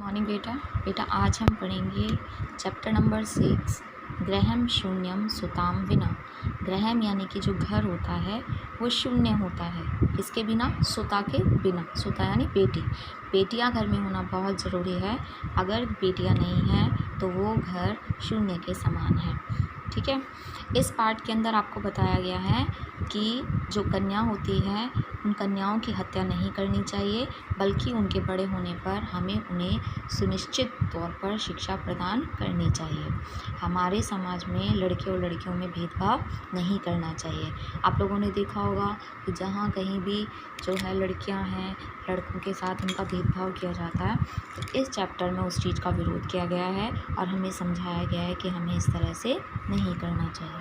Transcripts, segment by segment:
Morning बेटा आज हम पढ़ेंगे चैप्टर नंबर 6 ग्रहम शून्यम सुताम विना। ग्रहम यानी कि जो घर होता है वो शून्य होता है, किसके बिना? सुता के बिना। सुता यानी बेटी। बेटियां घर में होना बहुत ज़रूरी है। अगर बेटियां नहीं हैं तो वो घर शून्य के समान है। ठीक है। इस पार्ट के अंदर आपको बताया गया है कि जो कन्या होती है उन कन्याओं की हत्या नहीं करनी चाहिए, बल्कि उनके बड़े होने पर हमें उन्हें सुनिश्चित तौर पर शिक्षा प्रदान करनी चाहिए। हमारे समाज में लड़के और लड़कियों में भेदभाव नहीं करना चाहिए। आप लोगों ने देखा होगा कि जहाँ कहीं भी जो है लड़कियां हैं, लड़कों के साथ उनका भेदभाव किया जाता है। तो इस चैप्टर में उस चीज़ का विरोध किया गया है और हमें समझाया गया है कि हमें इस तरह से नहीं करना चाहिए।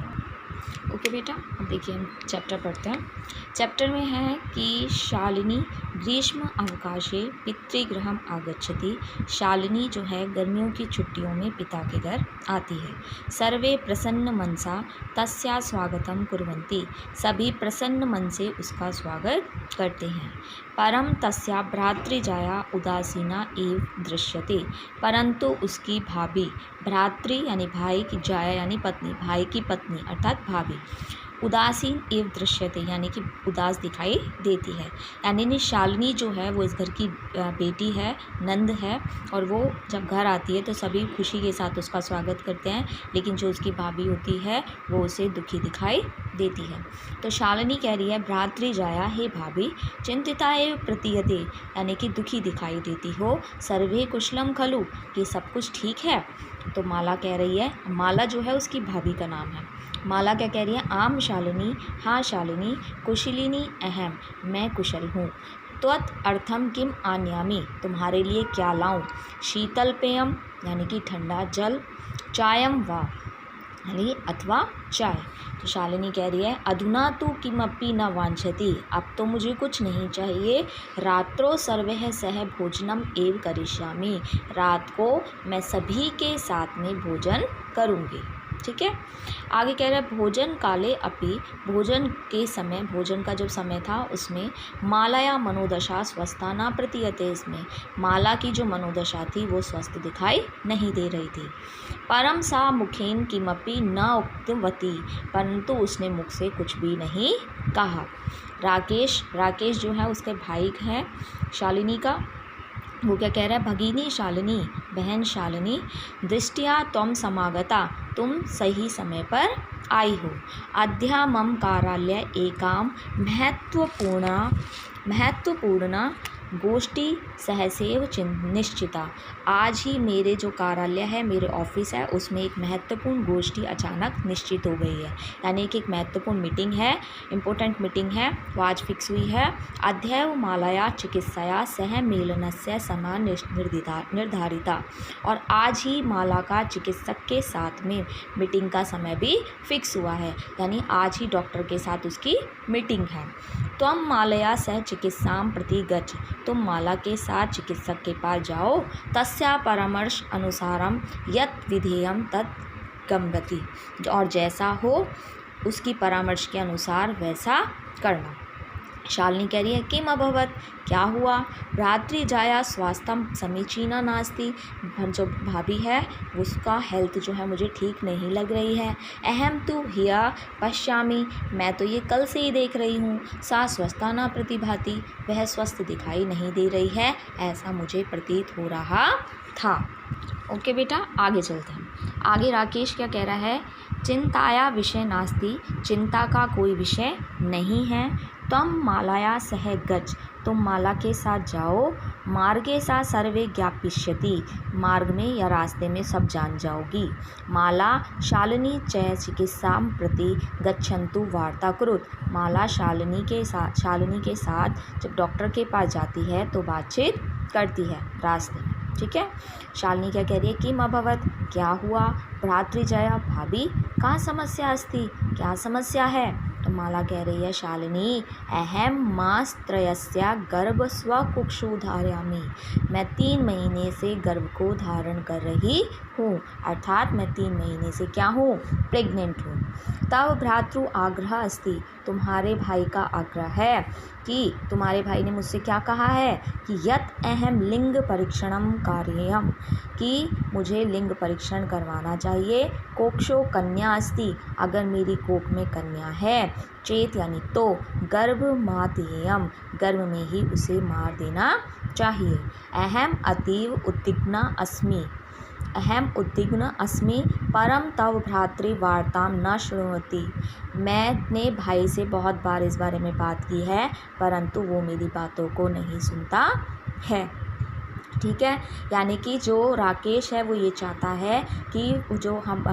ओके बेटा, अब देखिए हम चैप्टर पढ़ते हैं। चैप्टर में है कि शालिनी ग्रीष्म अवकाशे पितृगृहम आगच्छति। शालिनी जो है गर्मियों की छुट्टियों में पिता के घर आती है। सर्वे प्रसन्न मनसा तस्या स्वागतम कुर्वन्ति। सभी प्रसन्न मन से उसका स्वागत करते हैं। परम तस्या भ्रातृजाया उदासीना एव दृश्यते। परंतु उसकी भाभी, भ्रातृ यानी भाई की, जाया यानी पत्नी, भाई की पत्नी अर्थात भाभी, उदासीन एव दृश्यते यानी कि उदास दिखाई देती है। यानी शालिनी जो है वो इस घर की बेटी है, नंद है, और वो जब घर आती है तो सभी खुशी के साथ उसका स्वागत करते हैं, लेकिन जो उसकी भाभी होती है वो उसे दुखी दिखाई देती है। तो शालिनी कह रही है भ्रातृ जाया, हे भाभी, चिंतिता एव प्रतीयते यानी कि दुखी दिखाई देती हो। सर्वे कुशलम खलु, कि सब कुछ ठीक है। तो माला कह रही है, माला जो है उसकी भाभी का नाम है। माला क्या कह रही है? आम शालिनी, हाँ शालिनी, कुशलिनी अहम, मैं कुशल हूँ। त्वत् अर्थम किम आन्यामी, तुम्हारे लिए क्या लाऊं? शीतल पेयम यानी कि ठंडा जल, चायम वा यानी अथवा चाय। तो शालिनी कह रही है अधुना तु किमपि न वांछति, अब तो मुझे कुछ नहीं चाहिए। रात्रो सर्वैः सह भोजनम एव करिष्यामि, रात को मैं सभी के साथ में भोजन करूँगी। ठीक है। आगे कह रहा है भोजन काले अपि, भोजन के समय, भोजन का जब समय था उसमें मालाया मनोदशा स्वस्था न प्रतीयते, इसमें माला की जो मनोदशा थी वो स्वस्थ दिखाई नहीं दे रही थी। परम सा मुखेन किमपि न उक्तवती, परंतु उसने मुख से कुछ भी नहीं कहा। राकेश, राकेश जो है उसके भाई हैं शालिनी का, वो क्या कह रहा है? भगिनी शालिनी, बहन शालिनी, दृष्टिया त्वं समागता, तुम सही समय पर आई हो। अद्या मम कार्यालय एकाम महत्वपूर्ण गोष्ठी सहसेव निश्चिता। आज ही मेरे जो कार्यालय है, मेरे ऑफिस है, उसमें एक महत्वपूर्ण गोष्ठी अचानक निश्चित हो गई है। यानी कि एक महत्वपूर्ण मीटिंग है, इम्पोर्टेंट मीटिंग है, वो आज फिक्स हुई है। अद्यैव मालाया चिकित्साया सह मेलनस्य समा निर्धारिता, और आज ही माला का चिकित्सक के साथ में मीटिंग का समय भी फिक्स हुआ है। यानी आज ही डॉक्टर के साथ उसकी मीटिंग है। त्वं मालया सह चिकित्साम प्रति गच्छ, तुम माला के साथ चिकित्सक के पास जाओ। तस्या परामर्श अनुसारम यत् विधेयम तत् गम्यति, और जैसा हो उसकी परामर्श के अनुसार वैसा करना। शालिनी कह रही है किम अभवत, क्या हुआ? भ्रातृ जाया स्वास्थ्यम समीचीना नास्ति, जो भाभी है उसका हेल्थ जो है मुझे ठीक नहीं लग रही है। अहम तु हिया पश्यामि, मैं तो ये कल से ही देख रही हूँ। सा स्वस्था न प्रतिभाति, वह स्वस्थ दिखाई नहीं दे रही है, ऐसा मुझे प्रतीत हो रहा था। ओके बेटा, आगे चलते हैं। आगे राकेश क्या कह रहा है? चिंताया विषय नास्ति, चिंता का कोई विषय नहीं है। तम मालाया सह गच्छ, तुम माला के साथ जाओ। मार्गे सा सर्वे ज्ञापिष्यति, मार्ग में या रास्ते में सब जान जाओगी। माला शालिनी च चिकित्साम प्रति गच्छन्तु वार्ता कुरुत, माला शालिनी के साथ जब डॉक्टर के पास जाती है तो बातचीत करती है रास्ते में। ठीक है। शालिनी क्या कह रही है? किम अभवत, क्या हुआ? भ्रातृजया, भाभी, का समस्या अस्ति, क्या समस्या है? तो माला कह रही है शालिनी, अहम मासत्रयस्य गर्भ स्वकुक्षु धारयामि, मैं 3 महीने से गर्भ को धारण कर रही हूँ, अर्थात मैं 3 महीने से क्या हूँ, प्रेग्नेंट हूँ। तब भ्रातृ आग्रह अस्ति, तुम्हारे भाई का आग्रह है कि तुम्हारे भाई ने मुझसे क्या कहा है कि यत अहम लिंग परीक्षणम कार्यम, कि मुझे लिंग परीक्षण करवाना चाहिए। कोक्षो कन्या अस्ति, अगर मेरी कोख में कन्या है, चेत यानी तो, गर्भ मातेयम, गर्भ में ही उसे मार देना चाहिए। अहम अतीव उद्विग्ना अस्मि, अहम उद्विग्न अस्मि परम तव भ्रातृवार्ताम न शृणोति, मैंने भाई से बहुत बार इस बारे में बात की है परंतु वो मेरी बातों को नहीं सुनता है। ठीक है, यानी कि जो राकेश है वो ये चाहता है कि जो हम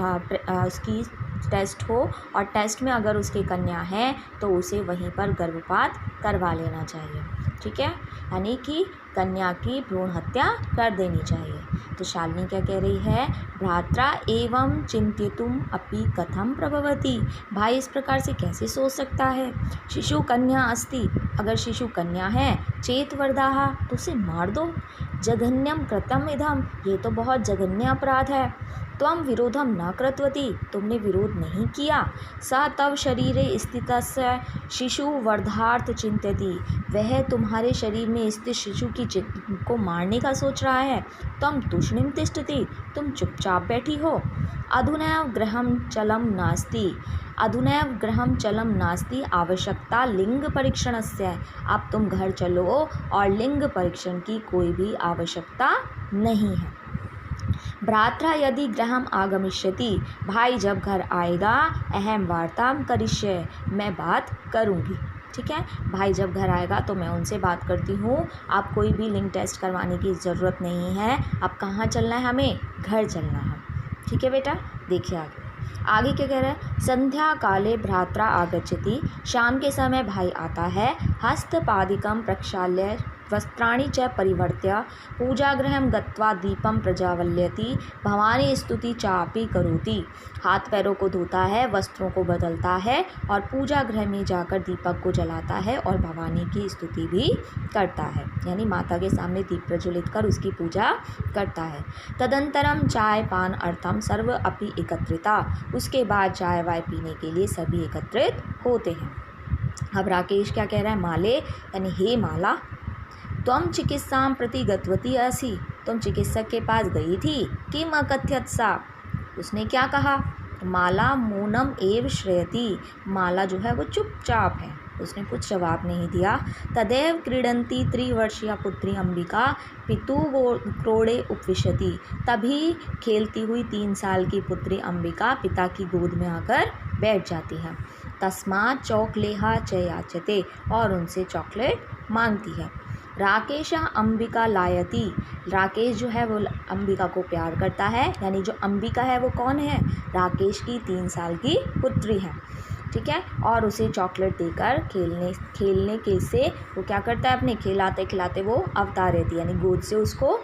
उसकी टेस्ट हो और टेस्ट में अगर उसकी कन्या है तो उसे वहीं पर गर्भपात करवा लेना चाहिए। ठीक है, यानी कि कन्या की भ्रूण हत्या कर देनी चाहिए। तो शालिनी क्या कह रही है, भ्रात्रा एवं चिंतितुम अपि कथम प्रभवति, भाई इस प्रकार से कैसे सोच सकता है। शिशु कन्या अस्ति, अगर शिशु कन्या है, चेत वरदाहा, तो उसे मार दो। जघन्यम कृतम इदम, ये तो बहुत जघन्य अपराध है। त्वं विरोधम न कृतवती, तुमने विरोध नहीं किया। स तव शरीरे स्थितस्य शिशु वर्धार्थ चिंतति, वह तुम्हारे शरीर में स्थित शिशु की को मारने का सोच रहा है। त्वं तूष्णीम तिष्ठति, तुम चुपचाप बैठी हो। अधुनैव गृहं चलं नास्ति, अधुनैव गृहं चलं नास्ति आवश्यकता लिंग परीक्षणस्य, अब तुम घर चलो और लिंग परीक्षण की कोई भी आवश्यकता नहीं है। भ्रात्रा यदि गृहम आगमिष्यति, भाई जब घर आएगा, अहम वार्ताम करिष्ये, मैं बात करूँगी। ठीक है, भाई जब घर आएगा तो मैं उनसे बात करती हूँ। आप कोई भी लिंग टेस्ट करवाने की ज़रूरत नहीं है। अब कहाँ चलना है, हमें घर चलना है। ठीक है बेटा, देखिए आगे क्या कह रहा है। संध्या काले भ्रात्रा आगच्छति, शाम के समय भाई आता है। हस्तपादिकं प्रक्षाल्य वस्त्राणि च परिवर्त्य पूजागृहं गत्वा दीपं प्रज्वालयति भवानी स्तुति चापि करोति, हाथ पैरों को धोता है, वस्त्रों को बदलता है और पूजा गृह में जाकर दीपक को जलाता है और भवानी की स्तुति भी करता है, यानी माता के सामने दीप प्रज्वलित कर उसकी पूजा करता है। तदंतरम चाय पान अर्थम सर्व अपि एकत्रिता, उसके बाद चाय वाय पीने के लिए सभी एकत्रित होते हैं। अब राकेश क्या कह रहा है, माले यानी हे माला, त्वं चिकित्सां प्रति गतवती असि, तुम चिकित्सक के पास गई थी। किम अकथयत सा, उसने क्या कहा। माला मौनम एव श्रयति, माला जो है वो चुपचाप है, उसने कुछ जवाब नहीं दिया। तदेव क्रीडंती 3 वर्षीय पुत्री अंबिका पितु क्रोड़े उपविशति, तभी खेलती हुई 3 साल की पुत्री अंबिका पिता की गोद में आकर बैठ जाती है। तस्मात् चौकलेहा च याचते, और उनसे चॉकलेट मांगती है। राकेश अंबिका लायती, राकेश जो है वो अंबिका को प्यार करता है, यानी जो अंबिका है वो कौन है, राकेश की 3 साल की पुत्री है। ठीक है, और उसे चॉकलेट देकर खेलने के से वो क्या करता है, अपने खिलाते खिलाते वो अवतार देती है, यानी गोद से उसको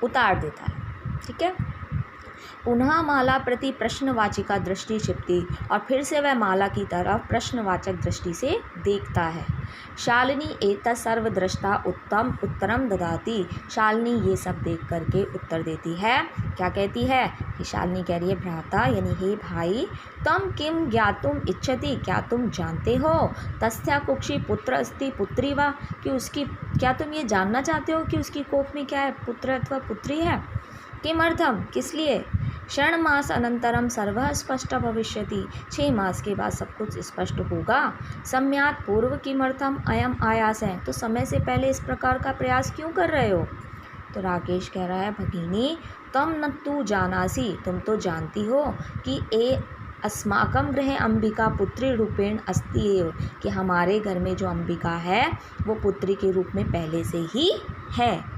उतार देता है। ठीक है, पुनः माला प्रति प्रश्नवाचिका दृष्टि क्षिप्ति, और फिर से वह माला की तरफ प्रश्नवाचक दृष्टि से देखता है। शालिनी एतत् सर्वदृष्टा उत्तम उत्तरम ददाति, शालिनी ये सब देख करके उत्तर देती है। क्या कहती है कि शालिनी कह रही है, भ्राता यानी हे भाई, तम किम ज्ञातुम इच्छति, क्या तुम जानते हो, तस्या कुक्षी पुत्र अस्ति पुत्री वा, कि उसकी, क्या तुम ये जानना चाहते हो कि उसकी कोख में क्या है, पुत्र अथवा पुत्री है। किमर्थम, किस लिए। षण मास अनंतरम सर्वः स्पष्ट भविष्यति, 6 मास के बाद सब कुछ स्पष्ट होगा। सम्यात् पूर्व किमर्थम अयम आयास है, तो समय से पहले इस प्रकार का प्रयास क्यों कर रहे हो। तो राकेश कह रहा है, भगिनी तम न तू जानासी, तुम तो जानती हो कि अस्माकं गृहे अंबिका पुत्री रूपेण अस्ति एव, कि हमारे घर में जो अंबिका है वो पुत्री के रूप में पहले से ही है।